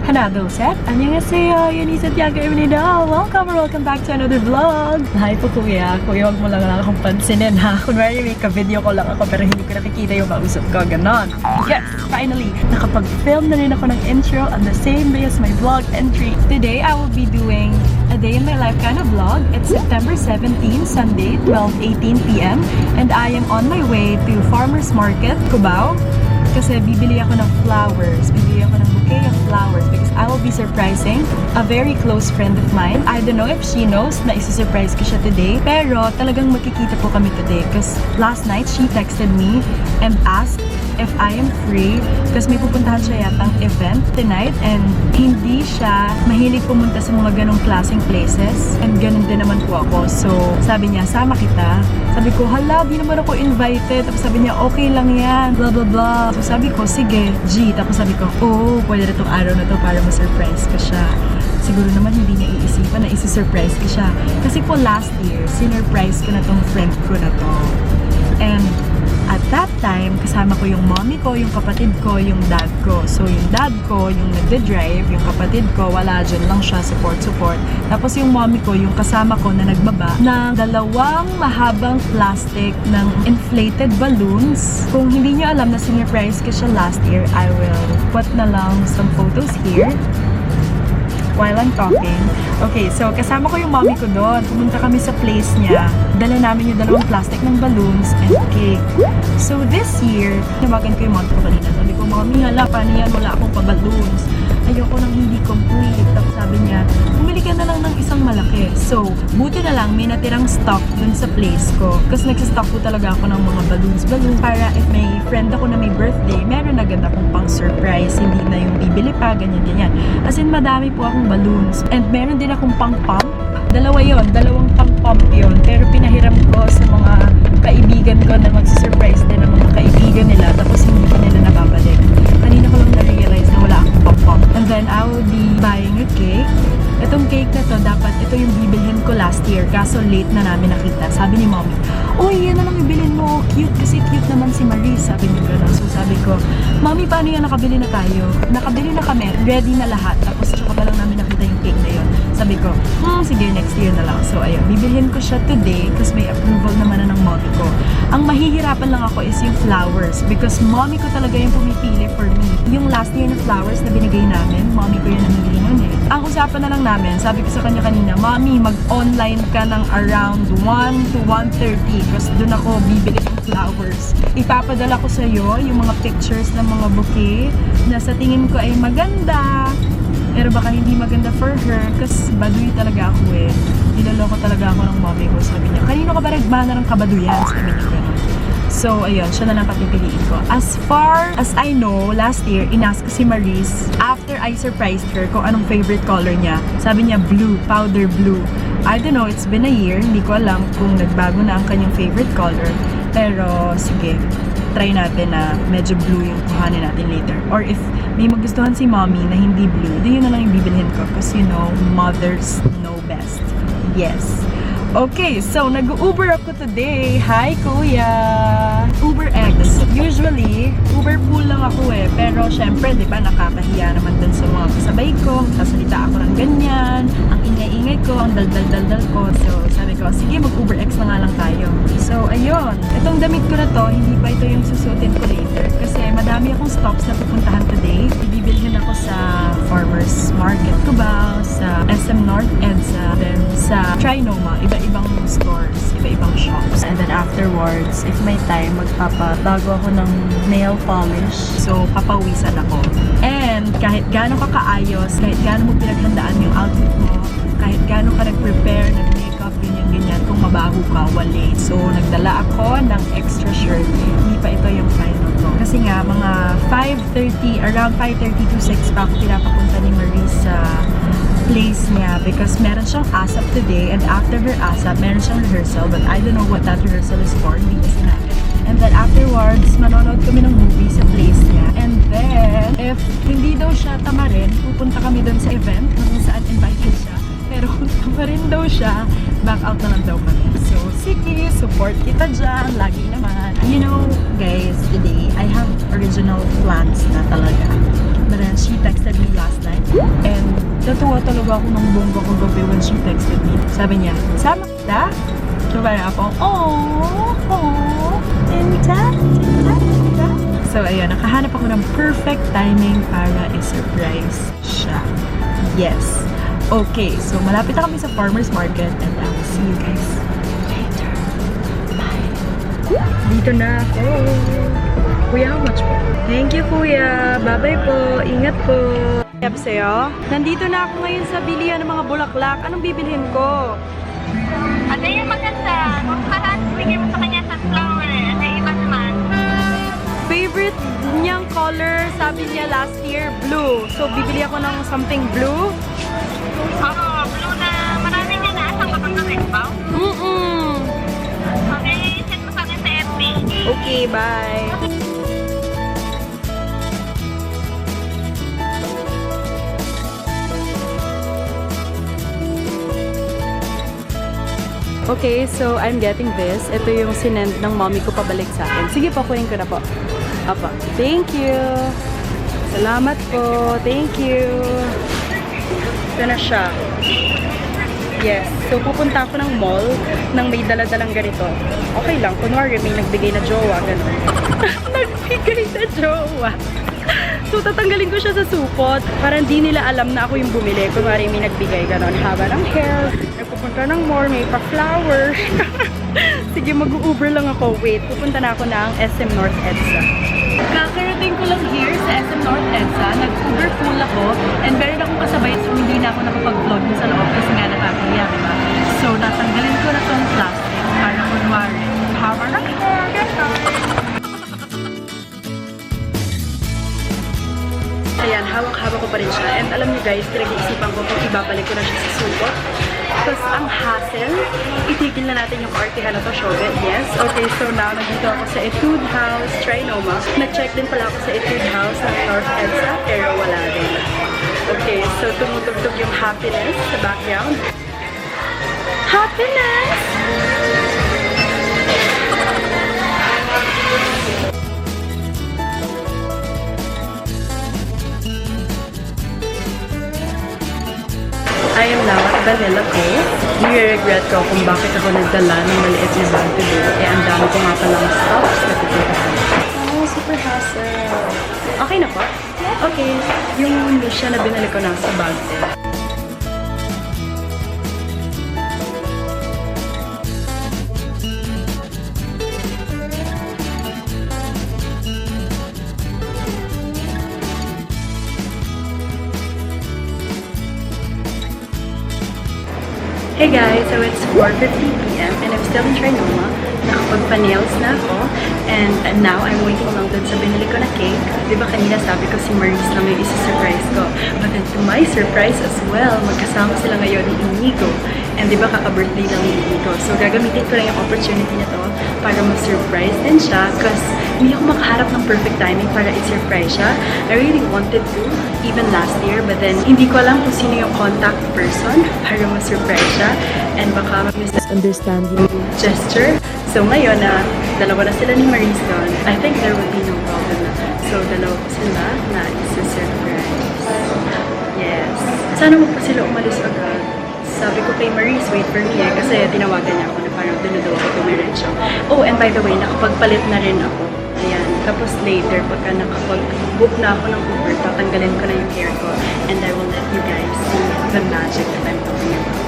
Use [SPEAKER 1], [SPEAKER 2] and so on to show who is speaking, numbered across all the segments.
[SPEAKER 1] Hanado set. Annyeonghaseyo, Eunice Santiago Eminida. Welcome back to another vlog. Hi po kuya. Kuya, huwag mo lang akong pansinin ha. Kunwari may ka-video ko lang ako pero hindi ko nakikita yung kausap ko. Ganon. Yes, finally. Nakapag-film na rin ako ng intro on the same day as my vlog entry. Today, I will be doing a day in my life kind of vlog. It's September 17, Sunday, 12:18 p.m. And I am on my way to Farmers Market, Cubao. Kasi bibili ako ng flowers. Bibili ako ng bouquet of flowers because I will be surprising a very close friend of mine. I don't know if she knows na isi-surprise ko siya today. Pero talagang magkikita po kami today because last night she texted me and asked if I am free kasi may pupuntahan siya yatang event tonight and hindi siya mahilig pumunta sa mga ganong klaseng places and ganun din naman po ako. So sabi niya, sama kita. Sabi ko, hala, di naman ako invited. Tapos sabi niya, okay lang yan, blah blah blah. So sabi ko, sige, G. Tapos sabi ko, oh, pwede na itong araw na to para ma-surprise ko siya. Siguro naman hindi niya iisipan na isi-surprise ko siya. Kasi po last year, sinurprise ko na tong friend ko na to. And at that time, kasama ko yung mommy ko, yung kapatid ko, yung dad ko. So, yung dad ko, yung nagde-drive, yung kapatid ko, wala dyan lang siya, support. Tapos yung mommy ko, yung kasama ko na nagbaba ng dalawang mahabang plastic ng inflated balloons. Kung hindi nyo alam na sinurprise ko siya last year, I will put na lang some photos here while I'm talking. Okay, so kasama ko yung mommy ko doon. Pumunta kami sa place niya. Dala namin yung dalawang plastic ng balloons and cake. So this year, nabagan ko yung mommy ko kanina. Sabi ko, mommy, hala, paano yan? Wala akong pa-balloons. Ayoko nang hindi complete. Tapos sabi niya, bumili ka na lang ng isang malaki. So, buti na lang, may natirang stock dun sa place ko. Kasi nagsastock ko talaga ako ng mga balloons para if may friend ako na may birthday, meron agad akong pang surprise. Hindi na yung bibili pa, ganyan. As in, madami po akong balloons. And meron din akong pang-pump. Dalawang pang-pump yun. Pero pinahiram ko sa mga kaibigan ko na magsusurprise din ng mga kaibigan nila. Tapos hindi pa nila nababalik. Kanina ko lang na-realize na wala akong pang-pump. And then I will be buying a cake. Itong cake na to, dapat ito yung bibilhin ko last year. Kaso late na namin nakita. Sabi ni mommy, uy, yan na lang ibilhin mo. Cute kasi cute naman si Marie. Sabi ni gano'n. So sabi ko, mommy, paano yan? Nakabili na tayo. Nakabili na kami. Ready na lahat. Tapos tsaka pa lang namin nakita yung cake na yun. Sabi ko, sige, next year na lang. So ayun, bibilhin ko siya today kasi may approval naman na ng mommy ko. Ang mahihirapan lang ako is yung flowers because mommy ko talaga yung pumipili for me. Yung last year na flowers na binigay namin, mommy ko yung namili nun eh. Ang usapan na lang namin, sabi ko sa kanya kanina, mommy, mag-online ka ng around 1 to 1:30 kasi doon ako bibili ng flowers. Ipapadala ko sa'yo yung mga pictures ng mga bouquet na sa tingin ko ay maganda. Pero baka hindi maganda for her kasi baduy talaga ako eh. Niloloko talaga ako ng mommy ko. Sabi niya, kanino ka ba nagmana ng kabaduyan? Sabi niya gano'n. So, ayun, siya na lang papipiliin ko. As far as I know, last year, inask ko si Maris after I surprised her kung anong favorite color niya. Sabi niya, blue, powder blue. I don't know, it's been a year. Hindi ko alam kung nagbago na ang kanyang favorite color. Pero, sige, try natin na medyo blue yung kuhanin natin later. Or if may magustuhan si mommy na hindi blue, di yun na lang yung bibilhin ko. Kasi you know, mothers know best. Yes. Okay, so nag-Uber ako today. Hi, kuya! Uber X. Usually, Uber pool lang ako eh. Pero syempre, di ba, nakakahiya naman dun sa mga kasabay ko. Sasalita ako ng ganyan. Ang ingay-ingay ko, ang dal-dal-dal-dal ko. So, sabi ko, sige, mag-Uber X na nga lang tayo. So, ayun. Itong damit ko na to, hindi pa ito yung susutin ko later. Kasi madami akong stops na pupuntahan today. Ibibilhin ako sa Farmers Market Cubao, sa SM North EDSA, then sa Trinoma, iba-ibang stores, iba-ibang shops. And then afterwards, if may time, magpapabago ako ng nail polish. So, papawisan ako. And kahit gaano ka kaayos, kahit gaano mo pinaghandaan yung outfit mo, kahit gaano ka nag-prepare, nag-makeup, ganyan-ganyan, kung mabaho ka, wala. So, nagdala ako ng extra shirt. Hindi pa ito yung final ko. Kasi nga, mga 5:30, around 5:30 to 6 pa ako pinapapunta ni Marie sa place niya because meron siyang ASAP today and after her ASAP, meron siyang rehearsal but I don't know what that rehearsal is for. Hindi niya sinabi. And then afterwards, manonood kami ng movie sa place niya. And then, if hindi daw siya tamarin, pupunta kami doon sa event kung saan invited siya. Pero kung tamarin daw siya, back out na lang daw kami. So, sige, support kita dyan. Lagi naman. You know, guys, today, I have original plans na talaga. But then, she texted me last night, natuwa talaga ako ng bongga ko gabi when she texted me. Sabi niya, sama kita? So parang ako, aww, tinta. So ayun, nakahanap ako ng perfect timing para i-surprise siya. Yes. Okay, so malapit na kami sa farmer's market and I will see you guys later. Bye. Dito na ako. Kuya, how much po? Thank you, kuya. Bye-bye po. Ingat po. Sabi sa'yo, nandito na ako ngayon sa bilihan ng mga bulaklak. Anong bibilhin ko?
[SPEAKER 2] Ano yung maganda? Kung parang bigay mo sa kanya sunflower, ano yung iba naman?
[SPEAKER 1] Favorite niyang color, sabi niya last year, blue. So, bibili ako ng something blue.
[SPEAKER 2] Oo, blue na marami niya na. Saan ka bang nag-expound? Okay, send mo sa akin sa FB.
[SPEAKER 1] Okay, bye. Okay, so I'm getting this. Ito yung sinend ng mommy ko pabalik sa akin. Sige po, kunin ko na po. Apa. Thank you. Salamat po. Thank you. Ito na siya. Yes. So, pupunta ako ng mall nang may dala-dalang ganito. Okay lang. Kunwari, may nagbigay na jowa. Ganun. Nagbigay na jowa. So, tatanggalin ko siya sa supot para hindi nila alam na ako yung bumili. Kunwari, may nagbigay. Ganun. Haba ng hair. Nagpupunta ng mall. May pa-flowers. Sige, mag-Uber lang ako. Wait. Pupunta na ako ng SM North EDSA. Kakarating ko lang here sa SM North EDSA. Nag-Uber pool ako. And meron akong kasabay. So, hindi na ako nakapag-vlog sa loob kasi nga nakakahiya, diba? So, natanggalin ko na tong plastic para kunwari. Haba ng hair. Ayan, hawak-hawak ko pa rin siya. And alam niyo guys, pinag-iisipan ko kung ibabalik ko na siya sa supot. Tapos ang hassle, itigil na natin yung artihan na to, Shobet. Yes. Okay, so now, nandito ako sa Etude House, Trinoma. Nag-check din pala ako sa Etude House ng North EDSA, pero wala din. Okay, so tumutugtog yung happiness sa background. Happiness! I am now at Vanilla Cove. Nire-regret ko kung bakit ako nagdala ng maliit na bag today. Eh, ang dami ko nga palang stops na pupuntahan. Oh, super hassle. Okay na po? Okay. Yung Misha na binili ko na sa bag din. Hey guys, so it's 4:50 p.m. and I'm still in Trinoma. Nakapagpa-nails na ako and now I'm waiting lang dun sa binili ko na cake. Diba kanina sabi ko si Maurice na may isa-surprise ko. But then to my surprise as well, magkasama sila ngayon ni Inigo. And diba kaka-birthday lang ni Inigo. So gagamitin ko lang yung opportunity na to para ma-surprise din siya because hindi ako makaharap ng perfect timing para i-surprise siya. I really wanted to, even last year, but then hindi ko alam kung sino yung contact person para ma-surprise siya and baka misunderstand yung gesture. So ngayon na dalawa na sila ni Maurice doon, I think there would be no problem na. So dalawa ko sila na isa-surprise. Yes. Sana mo pa sila umalis agad. Sabi ko kay Maurice, wait for me kasi tinawagan niya ako na parang dinudaw ako tumiretso. Oh, and by the way, nakapagpalit na rin ako. Ayan. Tapos later, pagka nakapag-book na ako ng Uber, tatanggalin ko na yung hair ko and I will let you guys see the magic that I'm talking about.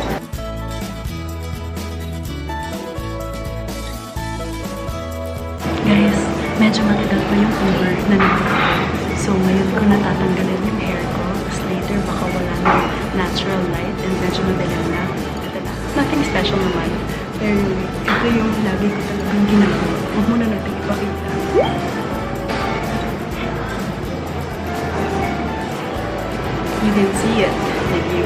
[SPEAKER 1] Guys, medyo matagal pa yung Uber na nagpapakay. So, ngayon ko natatanggalin yung hair ko. Tapos later, baka wala na natural light and medyo madalang na. Ito na. Nothing special naman. Pero ito yung lagi ko talagang ginagawa. Huwag muna natin ipakita. You can see it. Did you?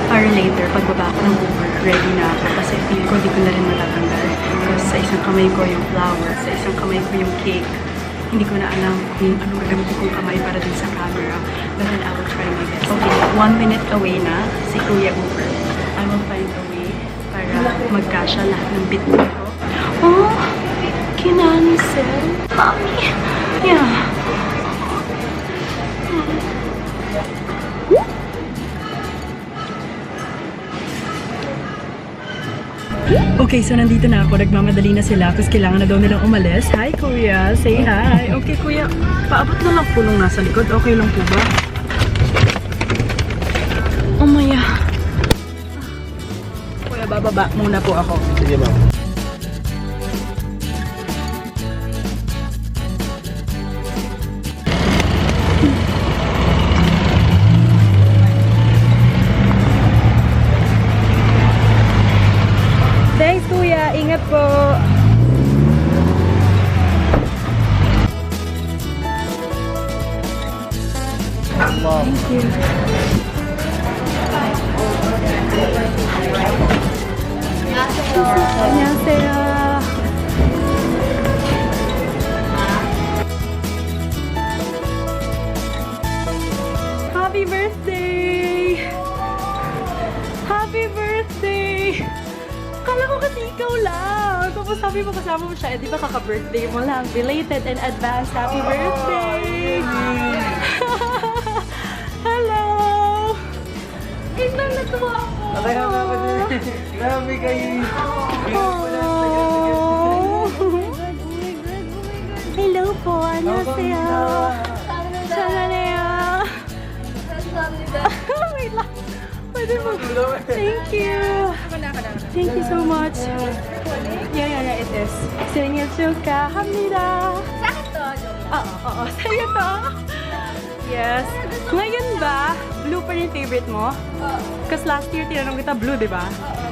[SPEAKER 1] Para later, pagbaba ko ng Uber, ready na ako kasi feel ko di ko na rin matatanggal. Because sa isang kamay ko yung flower, sa isang kamay ko yung cake. Hindi ko na alam kung anong gagamitin kong kamay para din sa camera. But then I will try my best. Okay, 1 minute away na. Kuya Uber. I will find a way para magkasya lahat ng bitbit ko. Oh, kinansel. Mommy. Yeah. Okay, so nandito na ako. Nagmamadali na sila kasi kailangan na daw nilang umalis. Hi, Kuya. Say hi. Okay, Kuya. Paabot na lang po nung nasa likod. Okay lang po ba? Oh, Maya. Kuya, bababa muna po ako.
[SPEAKER 3] Sige, ma'am.
[SPEAKER 1] Thanks, Kuya. Ingat po.
[SPEAKER 3] Ma'am.
[SPEAKER 1] Thank you. 안녕하세요. Happy birthday! Happy birthday! Kala ko kasi ikaw lang. Tapos sabi mo kasama mo siya, eh di ba kaka-birthday mo lang? Belated and advanced happy birthday! Hello! Ay, natuwa ako!
[SPEAKER 3] Grabe kayo.
[SPEAKER 1] Hello po, 안녕하세요. 사랑해요. Wait lang. Pwede mo. Thank you. Thank you so much. Yeah, it is. 생일 축하합니다. Oo, sa'yo to. Yes. Ngayon ba, blue pa rin favorite mo? Kasi last year, tinanong kita blue, di ba?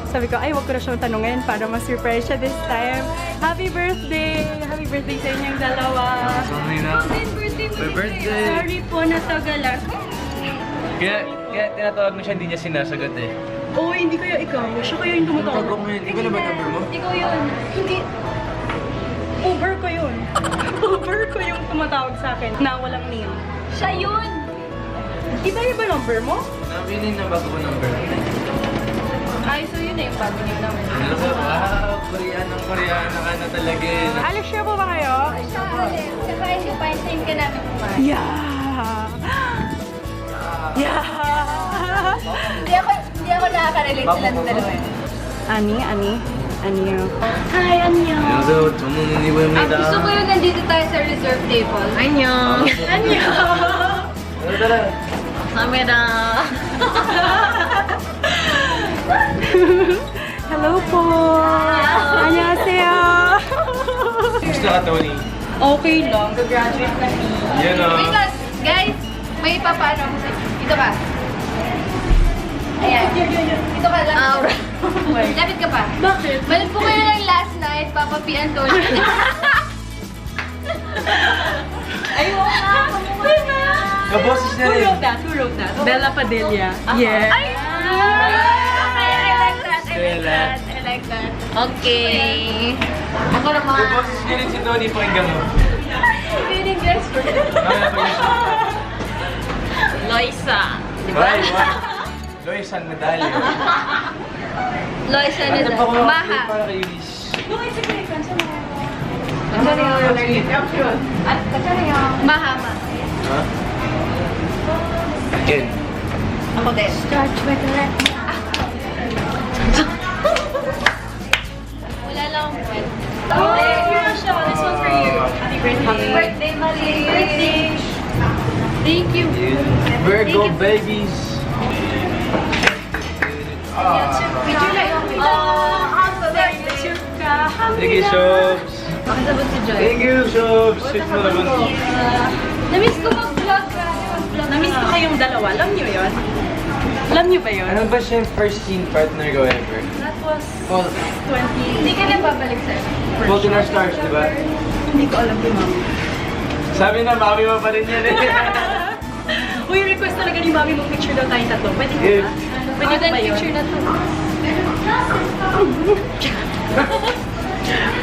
[SPEAKER 1] Sabi ko, ay, wag ko na siyang tanungin para ma-surprise siya this time. Happy birthday! Happy birthday sa inyong dalawa.
[SPEAKER 3] Sorry na. Happy birthday.
[SPEAKER 1] Sorry po, natagalan.
[SPEAKER 3] Kaya tinatawag mo siya, hindi niya sinasagot eh.
[SPEAKER 1] Oo, hindi kaya ikaw. Siya kaya yung tumatawag.
[SPEAKER 3] Tawag mo yun. Ikaw na ba number mo?
[SPEAKER 1] Ikaw yun. Hindi. Uber ko yun. Uber ko yung tumatawag sa akin na walang name. Siya yun! Iba ba number mo?
[SPEAKER 3] Nabinin na bago ko number.
[SPEAKER 1] Ay, so yun na yung bago niyo naman.
[SPEAKER 3] Ano ba? Wow, Koreana ka na talaga eh.
[SPEAKER 1] Alis siya po ba kayo?
[SPEAKER 2] Saka hindi pa yung time ka namin kumain.
[SPEAKER 1] Yeah! Yeah!
[SPEAKER 2] Hindi ako nakaka-relate sila ng dalawa.
[SPEAKER 1] Ani yun. Hi, Anyo!
[SPEAKER 3] Hello, 저는 이브입니다.
[SPEAKER 2] Gusto ko yung nandito tayo sa reserve table.
[SPEAKER 1] Anyo!
[SPEAKER 3] Tara.
[SPEAKER 2] Kamera.
[SPEAKER 1] Hello po! Annyeonghaseyo!
[SPEAKER 3] Gusto ka, Tony?
[SPEAKER 1] Okay lang, gagraduate na
[SPEAKER 3] Yan o.
[SPEAKER 2] Wait lang, guys. May papaano ako sa dito ka. Ayan. Dito ka lang. Lapit ka pa.
[SPEAKER 1] Bakit?
[SPEAKER 2] Balik po kayo ng last night, Papa P. Antonio. Ayun nga, kamukha.
[SPEAKER 3] Kaboses niya rin.
[SPEAKER 1] Who wrote that? Bella Padilla. Yeah.
[SPEAKER 2] Ay! I like that.
[SPEAKER 3] Stella.
[SPEAKER 2] I like that. Okay. Ako naman.
[SPEAKER 3] Kaboses niya rin si Tony, pakinggan mo.
[SPEAKER 2] Feeling gesture.
[SPEAKER 3] Kaya pa yun.
[SPEAKER 2] Loisa.
[SPEAKER 3] Why? Lois ang medalyo.
[SPEAKER 2] Loisa
[SPEAKER 3] Ano pa ko
[SPEAKER 2] Maha.
[SPEAKER 3] para kay Eunice?
[SPEAKER 2] Mahama.
[SPEAKER 3] Ha? Again.
[SPEAKER 2] Ako din. Start with the left. Wala lang akong kwento.
[SPEAKER 1] This one's for you. Happy birthday.
[SPEAKER 2] Happy birthday, Marie. Birthday. Thank you.
[SPEAKER 3] Virgo babies.
[SPEAKER 2] Picture lang yung happy birthday.
[SPEAKER 3] Thank you, Shobs.
[SPEAKER 2] Makasabot si Joy.
[SPEAKER 3] Thank you, Shobs. Sweet mo naman.
[SPEAKER 2] Namiss ko mag-vlog. Mag-vlog.
[SPEAKER 1] Namiss ko kayong dalawa. Alam niyo yun? Alam niyo ba yun?
[SPEAKER 3] Ano ba siya yung first scene partner ko ever?
[SPEAKER 1] That was
[SPEAKER 3] Well,
[SPEAKER 1] 20...
[SPEAKER 2] Hindi ka na babalik sa'yo.
[SPEAKER 3] Fault in Our Stars, di ba?
[SPEAKER 1] Hindi ko alam kay Mami.
[SPEAKER 3] Sabi na, mami mo pa rin yan eh.
[SPEAKER 1] Uy, request talaga ni Mami mong picture daw tayong tatlo. Pwede ko
[SPEAKER 3] Yeah.
[SPEAKER 1] ba? Pwede ko ba yun?
[SPEAKER 2] picture na to.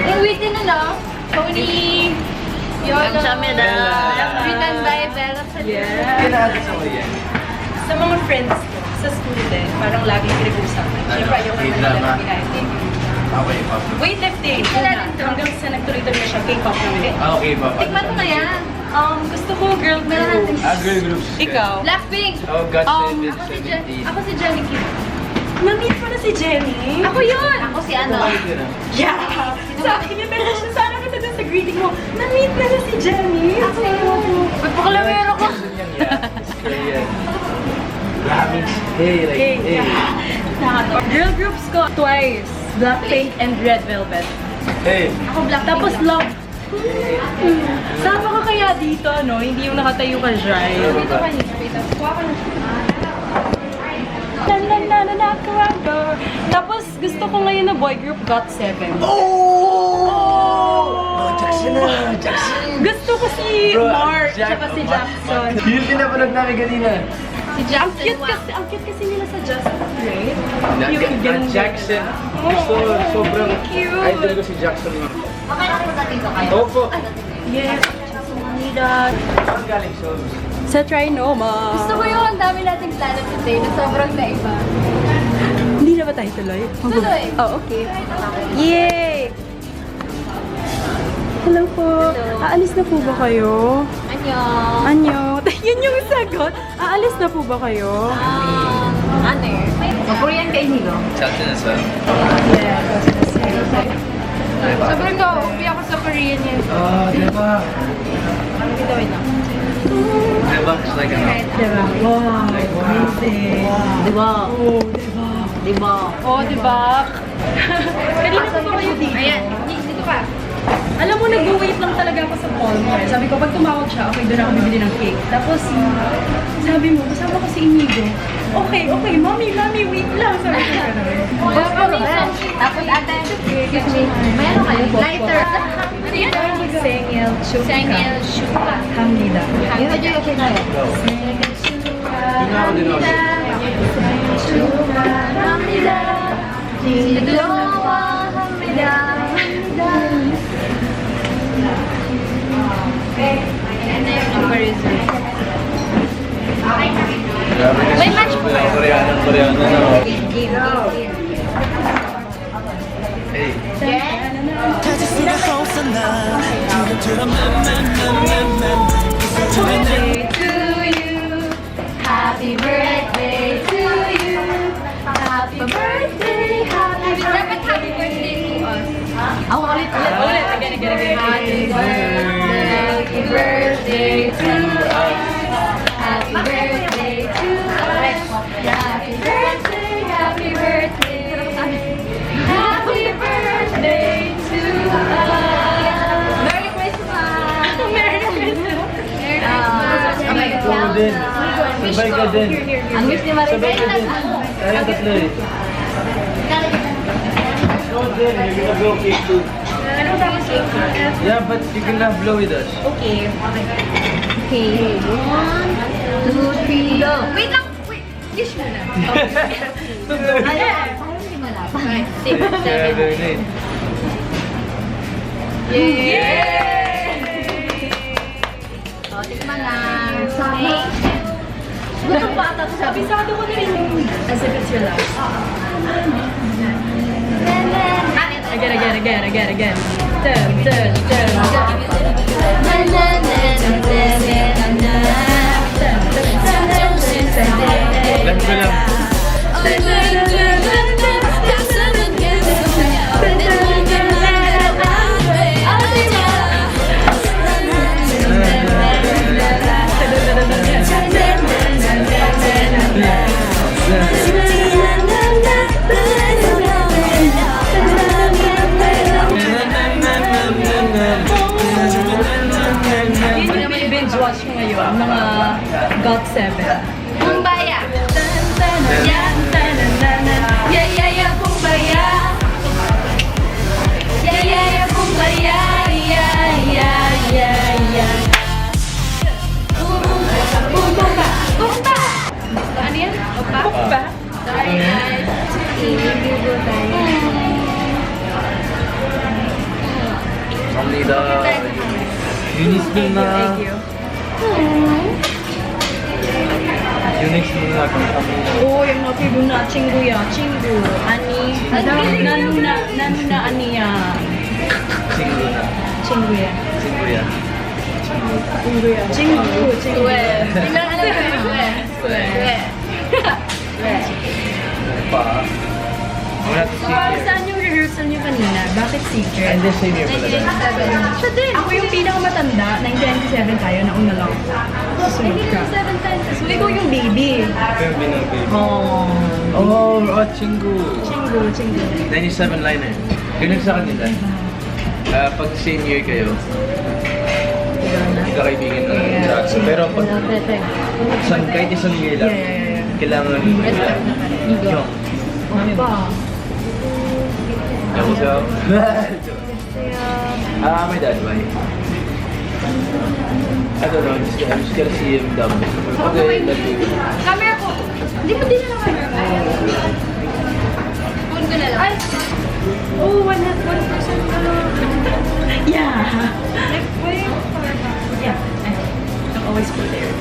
[SPEAKER 2] Uwitin na lang. Tony. Yolo.
[SPEAKER 3] Bella.
[SPEAKER 2] Written by Bella Padilla.
[SPEAKER 1] Yeah.
[SPEAKER 3] Kailangan sa ko yan.
[SPEAKER 1] Sa mga friends ko. sa school din, parang laging pinag-uusapan. Siyempre, ayaw ka
[SPEAKER 3] K-drama.
[SPEAKER 1] naman behind it.
[SPEAKER 3] Okay, Papa.
[SPEAKER 1] Weightlifting. Hanggang sa nagtuloy-tuloy na siya, K-pop naman.
[SPEAKER 3] Okay, Papa.
[SPEAKER 2] Tikman mo na yan.
[SPEAKER 1] Gusto ko girl group.
[SPEAKER 3] Girl groups.
[SPEAKER 1] Ikaw?
[SPEAKER 2] Blackpink.
[SPEAKER 3] Oh, God
[SPEAKER 2] Ako si
[SPEAKER 3] 17.
[SPEAKER 2] Ako si Jenny Kim.
[SPEAKER 1] Na-meet mo na si Jenny?
[SPEAKER 2] Ako yun! Ako si ano?
[SPEAKER 1] Yeah! Sabi niya, meron siya sana kita dun sa greeting mo. Na-meet na si Jenny?
[SPEAKER 2] Ako yun. Pagpakalawero ko.
[SPEAKER 3] Hey.
[SPEAKER 1] Girl groups ko twice. Blackpink and Red Velvet.
[SPEAKER 3] Hey.
[SPEAKER 2] Ako Blackpink.
[SPEAKER 1] Tapos love. Sama ka kaya dito, no? Hindi yung nakatayo ka dry.
[SPEAKER 2] Dito kanina. Kuha ka na.
[SPEAKER 1] Tapos gusto ko ngayon na boy group GOT7.
[SPEAKER 3] Jackson na! Jackson!
[SPEAKER 1] Gusto ko si
[SPEAKER 3] Bro,
[SPEAKER 1] Mark,
[SPEAKER 3] Jack-
[SPEAKER 1] tsaka si Jackson.
[SPEAKER 3] Yun yung pinapanood namin kanina.
[SPEAKER 2] Si Jackson.
[SPEAKER 1] Ang cute kasi nila sa Justin, right? Yung ganun.
[SPEAKER 3] Jackson. Gusto, sobrang
[SPEAKER 1] Cute.
[SPEAKER 3] idol ko si Jackson.
[SPEAKER 2] Okay lang po dito kayo.
[SPEAKER 3] Opo.
[SPEAKER 1] Yes. Manila.
[SPEAKER 3] Saan galing shows?
[SPEAKER 1] Sa Trinoma.
[SPEAKER 2] Gusto ko yun. Ang dami nating plano today na sobrang naiba.
[SPEAKER 1] Hindi na ba tayo tuloy?
[SPEAKER 2] Tuloy.
[SPEAKER 1] Oh, okay. Yay! Hello po. Aalis na po ba kayo?
[SPEAKER 2] Annyeong.
[SPEAKER 1] Anyo. Yun yung sagot. Aalis na po ba kayo?
[SPEAKER 2] Ano eh? Mag-Korean ka inigo?
[SPEAKER 3] Jackson na sir.
[SPEAKER 1] Yes.
[SPEAKER 2] Sobrang ka-uwi ako sa Korean yun.
[SPEAKER 3] Diba?
[SPEAKER 2] Dito, wait lang.
[SPEAKER 3] Diba? It's like ano?
[SPEAKER 1] Diba? Wow. Amazing.
[SPEAKER 2] Diba?
[SPEAKER 1] Oh, diba?
[SPEAKER 2] Diba?
[SPEAKER 1] Oh, diba? Kanina pa ba kayo dito?
[SPEAKER 2] Ayan. Dito ka.
[SPEAKER 1] Alam mo, nag-wait lang talaga ako sa mall mo eh. Sabi ko, pag tumawag siya, okay, doon ako bibili ng cake. Tapos, sabi mo, kasama ko si Inigo. Okay, mommy, wait lang. Sabi ko gano'n.
[SPEAKER 2] Tapos ate, excuse me, may ano kayo? Lighter. Ano yan?
[SPEAKER 1] Sengel Chuka.
[SPEAKER 2] Sengel Shuka.
[SPEAKER 1] Hamnida.
[SPEAKER 2] Yun na dyan kasi tayo.
[SPEAKER 3] Tingnan ako din ako.
[SPEAKER 2] Shuka. Hamnida. Dalawa. Hamnida. May match po kayo?
[SPEAKER 3] Koreano na. Hey.
[SPEAKER 2] Birthday to you. Happy birthday to you. Happy birthday, happy birthday. Dapat happy birthday to us. Ako ulit.
[SPEAKER 1] Again.
[SPEAKER 2] Happy birthday to us. Happy birthday to us. Happy birthday, happy birthday. Happy birthday to us. Merry Christmas. Merry Christmas.
[SPEAKER 3] Sabay ka din.
[SPEAKER 2] Ang wish ni Maria.
[SPEAKER 3] Sabay ka din. Tayong tatlo eh. Ikaw din. You're gonna blow cake too.
[SPEAKER 1] Anong tama cake?
[SPEAKER 3] Yeah, but you cannot blow with us.
[SPEAKER 1] Okay.
[SPEAKER 2] Okay. 1, 2, 3, go. Wait lang. Wait. Wish mo na. Ayan. Hindi malapit. 5, 6, 7, 8. Yay! O, tikman na. Okay.
[SPEAKER 1] Gutom pa ata. Abisado ko na rin yung as if it's your last. Again.
[SPEAKER 3] Alam ko lang.
[SPEAKER 1] Yun yung binge watch ko ngayon, mga GOT7.
[SPEAKER 2] Kumbaya. Yeah, kumbaya. Yeah, kumbaya. Yeah. Kumba. Ano yan?
[SPEAKER 1] Kumba?
[SPEAKER 2] Sorry guys. I-video tayo.
[SPEAKER 3] Kamnida. Uniskin na.
[SPEAKER 1] Thank you.
[SPEAKER 3] next mo na kami.
[SPEAKER 1] Oo, yung mga pibo na chingu ya. Chingu. Ani. Nanuna aniya.
[SPEAKER 3] Single na.
[SPEAKER 1] Chingu ya.
[SPEAKER 3] Single yan.
[SPEAKER 1] Chingu ya. Chingu. Chingu.
[SPEAKER 2] Bilang ano yun?
[SPEAKER 3] Pa. Wala to secret.
[SPEAKER 1] Saan yung rehearsal niyo kanina? Bakit secret?
[SPEAKER 3] And the same year pala.
[SPEAKER 2] 1987. Siya din.
[SPEAKER 1] Ako yung pinakamatanda, 1997 tayo, nauna lang ako. Susunod ka.
[SPEAKER 2] 1987 times.
[SPEAKER 1] So, ikaw yung baby.
[SPEAKER 3] Yung binang baby.
[SPEAKER 1] Oh.
[SPEAKER 3] Chingu.
[SPEAKER 1] Chingu, chingu.
[SPEAKER 3] 97 line eh. Ganun sa kanila. Pag same year kayo, magkakaibigan na lang. Pero pag kahit isang year lang, kailangan
[SPEAKER 2] Respect na pala.
[SPEAKER 3] yung
[SPEAKER 1] Opa.
[SPEAKER 3] yung so, my dad, why? I don't know, I'm just gonna see him down there. Okay, love you.
[SPEAKER 2] Camera ko. Hindi mo din na camera. Phone ko na lang. Ay!
[SPEAKER 1] Oh, one person. Yeah. Yeah. I'm always prepared.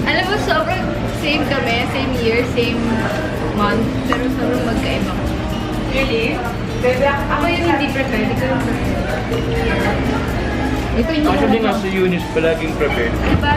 [SPEAKER 2] Alam mo, sobrang same kami, same year, same month, pero sobrang magkaiba ko.
[SPEAKER 1] Really?
[SPEAKER 2] Ako yung hindi prepared, ikaw yung prepared. Ito yung
[SPEAKER 3] Actually nga sa Eunice, palaging prepared.
[SPEAKER 2] Diba?